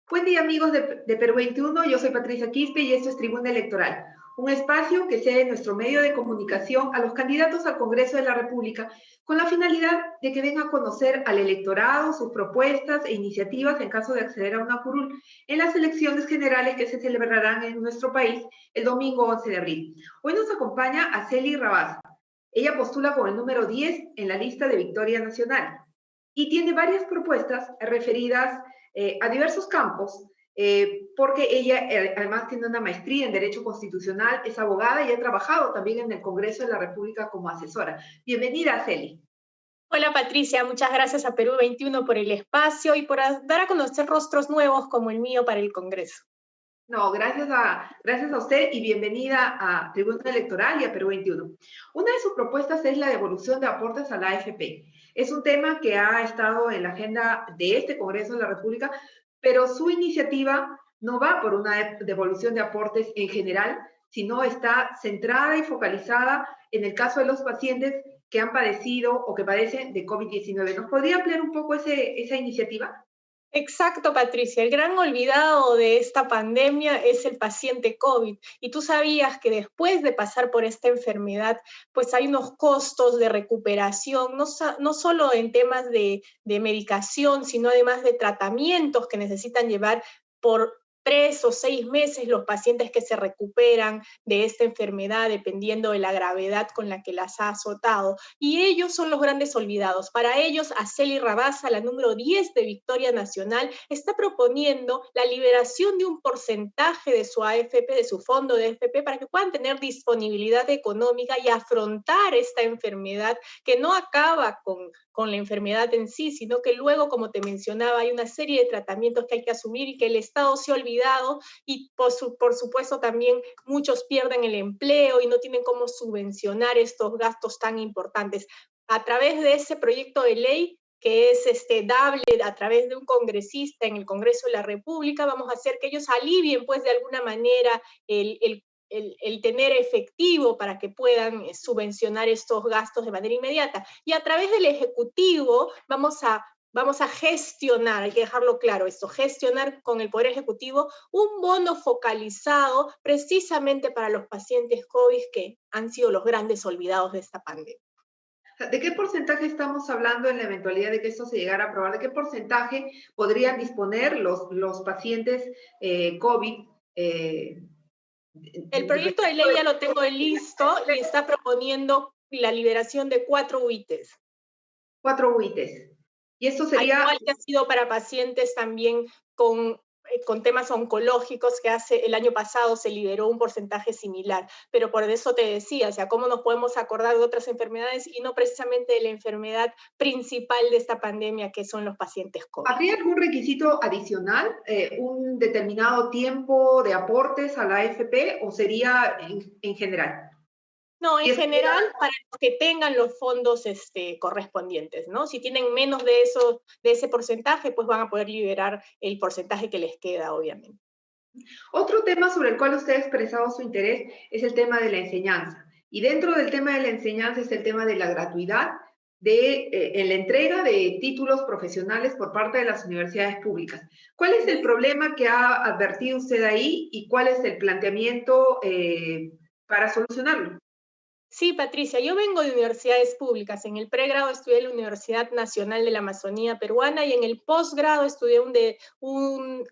Buen día amigos de Perú 21, yo soy Patricia Quispe y esto es Tribuna Electoral, un espacio que cede nuestro medio de comunicación a los candidatos al Congreso de la República con la finalidad de que den a conocer al electorado sus propuestas e iniciativas en caso de acceder a una curul en las elecciones generales que se celebrarán en nuestro país el domingo 11 de abril. Hoy nos acompaña Acely Rabasa. Ella postula con el número 10 en la lista de Victoria Nacional y tiene varias propuestas referidas a diversos campos, porque ella además tiene una maestría en Derecho Constitucional, es abogada y ha trabajado también en el Congreso de la República como asesora. Bienvenida, Acely. Hola Patricia, muchas gracias a Perú 21 por el espacio y por dar a conocer rostros nuevos como el mío para el Congreso. No, gracias a usted y bienvenida a Tribuna Electoral y a Perú 21. Una de sus propuestas es la devolución de aportes a la AFP. Es un tema que ha estado en la agenda de este Congreso de la República, pero su iniciativa no va por una devolución de aportes en general, sino está centrada y focalizada en el caso de los pacientes que han padecido o que padecen de COVID-19. ¿Nos podría ampliar un poco esa iniciativa? Exacto, Patricia. El gran olvidado de esta pandemia es el paciente COVID. Y tú sabías que después de pasar por esta enfermedad, pues hay unos costos de recuperación, no solo en temas de medicación, sino además de tratamientos que necesitan llevar por 3 o 6 meses los pacientes que se recuperan de esta enfermedad, dependiendo de la gravedad con la que las ha azotado. Y ellos son los grandes olvidados. Para ellos, Acely Rabasa, la número 10 de Victoria Nacional, está proponiendo la liberación de un porcentaje de su AFP, de su fondo de AFP, para que puedan tener disponibilidad económica y afrontar esta enfermedad que no acaba con la enfermedad en sí, sino que luego, como te mencionaba, hay una serie de tratamientos que hay que asumir y que el Estado se ha olvidado y por supuesto también muchos pierden el empleo y no tienen cómo subvencionar estos gastos tan importantes. A través de ese proyecto de ley que es dable a través de un congresista en el Congreso de la República, vamos a hacer que ellos alivien pues de alguna manera el tener efectivo para que puedan subvencionar estos gastos de manera inmediata. Y a través del Ejecutivo vamos a gestionar, hay que dejarlo claro esto, gestionar con el Poder Ejecutivo un bono focalizado precisamente para los pacientes COVID que han sido los grandes olvidados de esta pandemia. ¿De qué porcentaje estamos hablando en la eventualidad de que esto se llegara a aprobar? ¿De qué porcentaje podrían disponer los pacientes COVID? El proyecto de ley ya lo tengo listo y está proponiendo la liberación de 4 UITs. 4 UITs. Y esto sería... Al igual que ha sido para pacientes también con temas oncológicos, que el año pasado se liberó un porcentaje similar. Pero por eso te decía, o sea, cómo nos podemos acordar de otras enfermedades y no precisamente de la enfermedad principal de esta pandemia, que son los pacientes COVID. ¿Habría algún requisito adicional, un determinado tiempo de aportes a la AFP o sería en general? No, en general, para los que tengan los fondos correspondientes, ¿no? Si tienen menos de ese porcentaje, pues van a poder liberar el porcentaje que les queda, obviamente. Otro tema sobre el cual usted ha expresado su interés es el tema de la enseñanza. Y dentro del tema de la enseñanza es el tema de la gratuidad en la entrega de títulos profesionales por parte de las universidades públicas. ¿Cuál es el problema que ha advertido usted ahí y cuál es el planteamiento para solucionarlo? Sí, Patricia, yo vengo de universidades públicas. En el pregrado estudié en la Universidad Nacional de la Amazonía Peruana y en el posgrado estudié una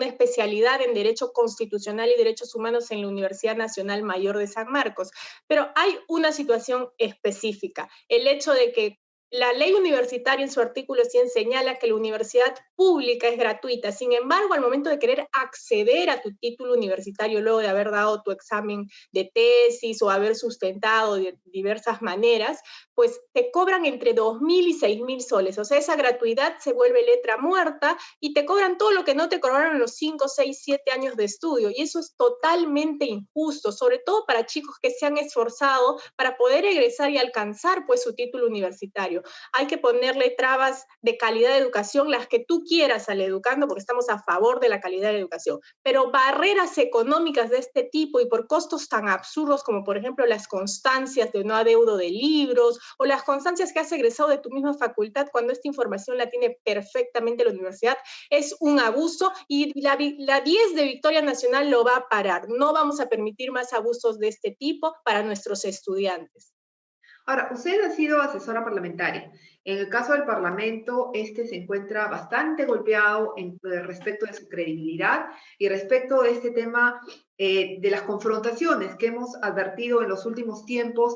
especialidad en Derecho Constitucional y Derechos Humanos en la Universidad Nacional Mayor de San Marcos. Pero hay una situación específica, el hecho de que la ley universitaria en su artículo 100 señala que la universidad pública es gratuita. Sin embargo, al momento de querer acceder a tu título universitario luego de haber dado tu examen de tesis o haber sustentado de diversas maneras, pues te cobran entre 2.000 y 6.000 soles. O sea, esa gratuidad se vuelve letra muerta y te cobran todo lo que no te cobraron en los 5, 6, 7 años de estudio. Y eso es totalmente injusto, sobre todo para chicos que se han esforzado para poder egresar y alcanzar pues su título universitario. Hay que ponerle trabas de calidad de educación, las que tú quieras al educando, porque estamos a favor de la calidad de la educación, pero barreras económicas de este tipo y por costos tan absurdos como por ejemplo las constancias de no adeudo de libros o las constancias que has egresado de tu misma facultad cuando esta información la tiene perfectamente la universidad, es un abuso y la 10 de Victoria Nacional lo va a parar. No vamos a permitir más abusos de este tipo para nuestros estudiantes. Ahora, usted ha sido asesora parlamentaria. En el caso del Parlamento, este se encuentra bastante golpeado respecto de su credibilidad y respecto de este tema de las confrontaciones que hemos advertido en los últimos tiempos,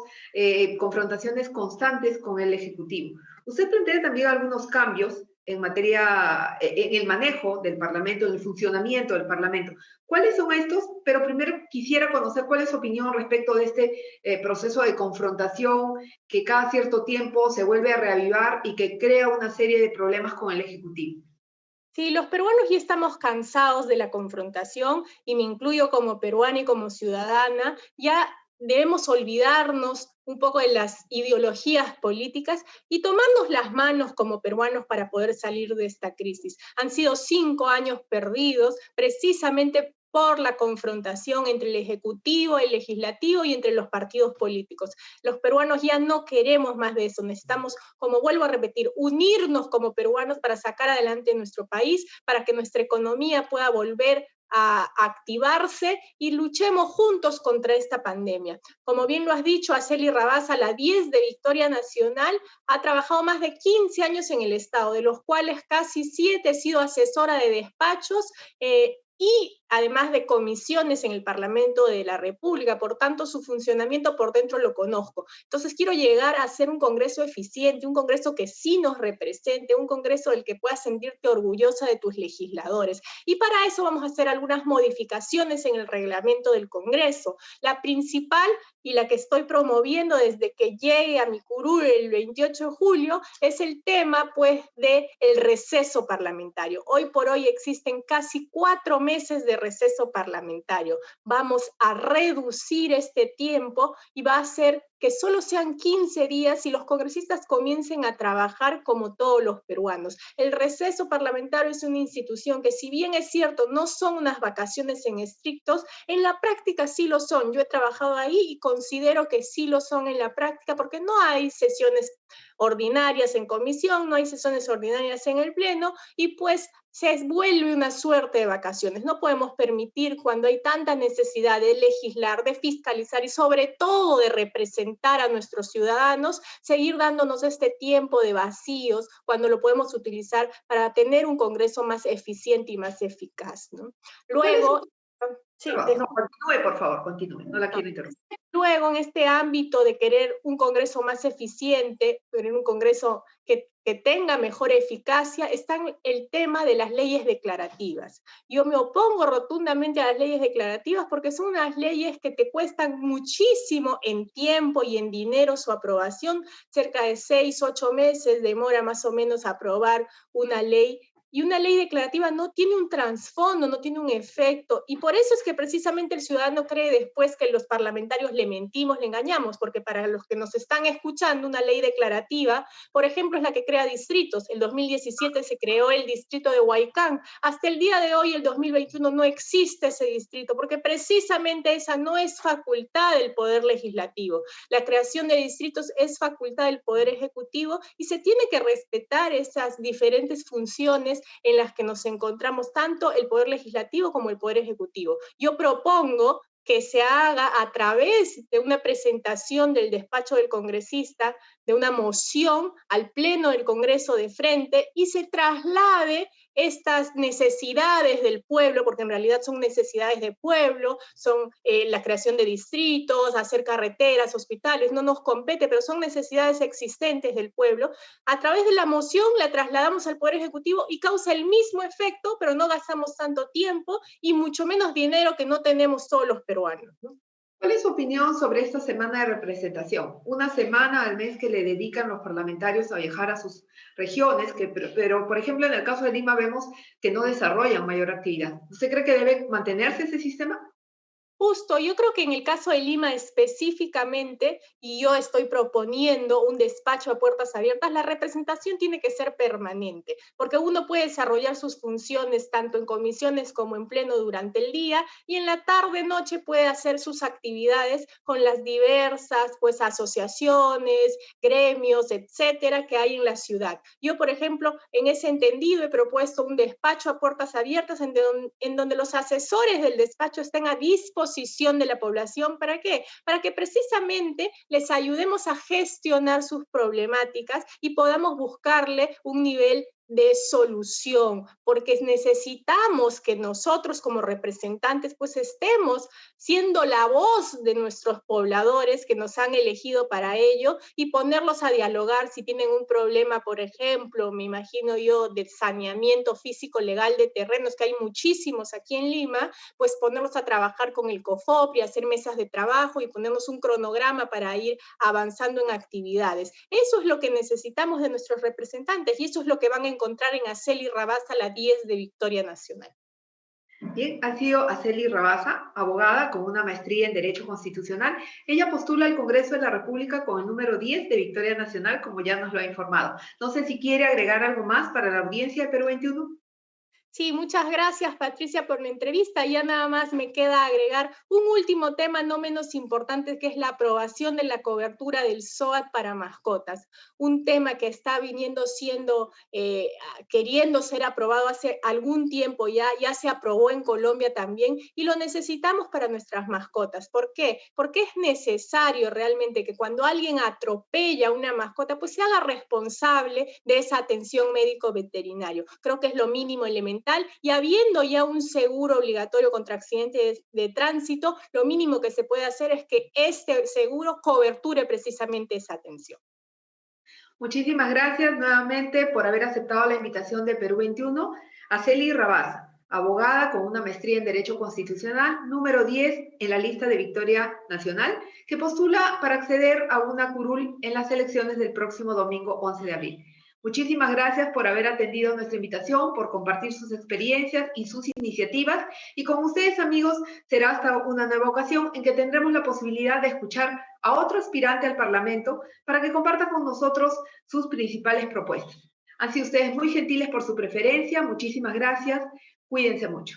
confrontaciones constantes con el Ejecutivo. Usted plantea también algunos cambios en materia, en el manejo del Parlamento, en el funcionamiento del Parlamento. ¿Cuáles son estos? Pero primero quisiera conocer cuál es su opinión respecto de este proceso de confrontación que cada cierto tiempo se vuelve a reavivar y que crea una serie de problemas con el Ejecutivo. Sí, los peruanos ya estamos cansados de la confrontación y me incluyo como peruana y como ciudadana, ya debemos olvidarnos un poco de las ideologías políticas y tomarnos las manos como peruanos para poder salir de esta crisis. Han sido 5 años perdidos precisamente por la confrontación entre el Ejecutivo, el Legislativo y entre los partidos políticos. Los peruanos ya no queremos más de eso, necesitamos, como vuelvo a repetir, unirnos como peruanos para sacar adelante nuestro país, para que nuestra economía pueda volver a activarse y luchemos juntos contra esta pandemia. Como bien lo has dicho, Araceli Rabasa, la 10 de Victoria Nacional, ha trabajado más de 15 años en el Estado, de los cuales casi 7 he sido asesora de despachos, y además de comisiones en el Parlamento de la República, por tanto su funcionamiento por dentro lo conozco. Entonces quiero llegar a hacer un congreso eficiente, un congreso que sí nos represente, un congreso del que puedas sentirte orgullosa de tus legisladores. Y para eso vamos a hacer algunas modificaciones en el reglamento del Congreso. La principal y la que estoy promoviendo desde que llegue a mi curul el 28 de julio es el tema pues del receso parlamentario. Hoy por hoy existen casi 4 meses de receso parlamentario. Vamos a reducir este tiempo y va a ser que solo sean 15 días y los congresistas comiencen a trabajar como todos los peruanos. El receso parlamentario es una institución que, si bien es cierto, no son unas vacaciones en estrictos, en la práctica sí lo son. Yo he trabajado ahí y considero que sí lo son en la práctica porque no hay sesiones ordinarias en comisión, no hay sesiones ordinarias en el pleno y pues se vuelve una suerte de vacaciones. No podemos permitir, cuando hay tanta necesidad de legislar, de fiscalizar y sobre todo de representar a nuestros ciudadanos, seguir dándonos este tiempo de vacíos cuando lo podemos utilizar para tener un Congreso más eficiente y más eficaz, ¿no? Luego, sí, no, continúe, por favor, continúe, no la quiero interrumpir. Luego, en este ámbito de querer un Congreso más eficiente, querer un Congreso que tenga mejor eficacia, está el tema de las leyes declarativas. Yo me opongo rotundamente a las leyes declarativas porque son unas leyes que te cuestan muchísimo en tiempo y en dinero su aprobación, cerca de 6, 8 meses demora más o menos aprobar una ley. Y una ley declarativa no tiene un trasfondo, no tiene un efecto. Y por eso es que precisamente el ciudadano cree después que los parlamentarios le mentimos, le engañamos, porque para los que nos están escuchando, una ley declarativa, por ejemplo, es la que crea distritos. En 2017 se creó el distrito de Huaycán. Hasta el día de hoy, el 2021, no existe ese distrito, porque precisamente esa no es facultad del Poder Legislativo. La creación de distritos es facultad del Poder Ejecutivo y se tiene que respetar esas diferentes funciones en las que nos encontramos tanto el Poder Legislativo como el Poder Ejecutivo. Yo propongo que se haga a través de una presentación del despacho del congresista, de una moción al Pleno del Congreso de frente y se traslade estas necesidades del pueblo, porque en realidad son necesidades de pueblo, son la creación de distritos, hacer carreteras, hospitales, no nos compete, pero son necesidades existentes del pueblo. A través de la moción la trasladamos al Poder Ejecutivo y causa el mismo efecto, pero no gastamos tanto tiempo y mucho menos dinero que no tenemos todos los peruanos, ¿no? ¿Cuál es su opinión sobre esta semana de representación? Una semana al mes que le dedican los parlamentarios a viajar a sus regiones, pero, por ejemplo, en el caso de Lima vemos que no desarrollan mayor actividad. ¿Usted cree que debe mantenerse ese sistema? Justo, yo creo que en el caso de Lima específicamente, y yo estoy proponiendo un despacho a puertas abiertas, la representación tiene que ser permanente, porque uno puede desarrollar sus funciones tanto en comisiones como en pleno durante el día y en la tarde, noche puede hacer sus actividades con las diversas pues asociaciones, gremios, etcétera, que hay en la ciudad. Yo, por ejemplo, en ese entendido he propuesto un despacho a puertas abiertas en donde los asesores del despacho estén a disposición de la población. ¿Para qué? Para que precisamente les ayudemos a gestionar sus problemáticas y podamos buscarle un nivel de solución, porque necesitamos que nosotros como representantes pues estemos siendo la voz de nuestros pobladores que nos han elegido para ello y ponerlos a dialogar si tienen un problema, por ejemplo, me imagino yo, de saneamiento físico legal de terrenos, que hay muchísimos aquí en Lima, pues ponerlos a trabajar con el COFOP y hacer mesas de trabajo y ponernos un cronograma para ir avanzando en actividades. Eso es lo que necesitamos de nuestros representantes y eso es lo que van a encontrar en Aceli Rabasa, la 10 de Victoria Nacional. Bien, ha sido Aceli Rabasa, abogada con una maestría en Derecho Constitucional. Ella postula al Congreso de la República con el número 10 de Victoria Nacional, como ya nos lo ha informado. No sé si quiere agregar algo más para la audiencia de Perú 21. Sí, muchas gracias Patricia por la entrevista. Ya nada más me queda agregar un último tema no menos importante, que es la aprobación de la cobertura del SOAT para mascotas. Un tema que está viniendo siendo, queriendo ser aprobado hace algún tiempo ya se aprobó en Colombia también y lo necesitamos para nuestras mascotas. ¿Por qué? Porque es necesario realmente que cuando alguien atropella a una mascota, pues se haga responsable de esa atención médico veterinario. Creo que es lo mínimo elemental y habiendo ya un seguro obligatorio contra accidentes de tránsito, lo mínimo que se puede hacer es que este seguro coberture precisamente esa atención. Muchísimas gracias nuevamente por haber aceptado la invitación de Perú 21. Aceli Rabasa, abogada con una maestría en Derecho Constitucional, número 10 en la lista de Victoria Nacional, que postula para acceder a una curul en las elecciones del próximo domingo 11 de abril. Muchísimas gracias por haber atendido nuestra invitación, por compartir sus experiencias y sus iniciativas. Y con ustedes, amigos, será hasta una nueva ocasión en que tendremos la posibilidad de escuchar a otro aspirante al Parlamento para que comparta con nosotros sus principales propuestas. Han sido ustedes muy gentiles por su preferencia. Muchísimas gracias. Cuídense mucho.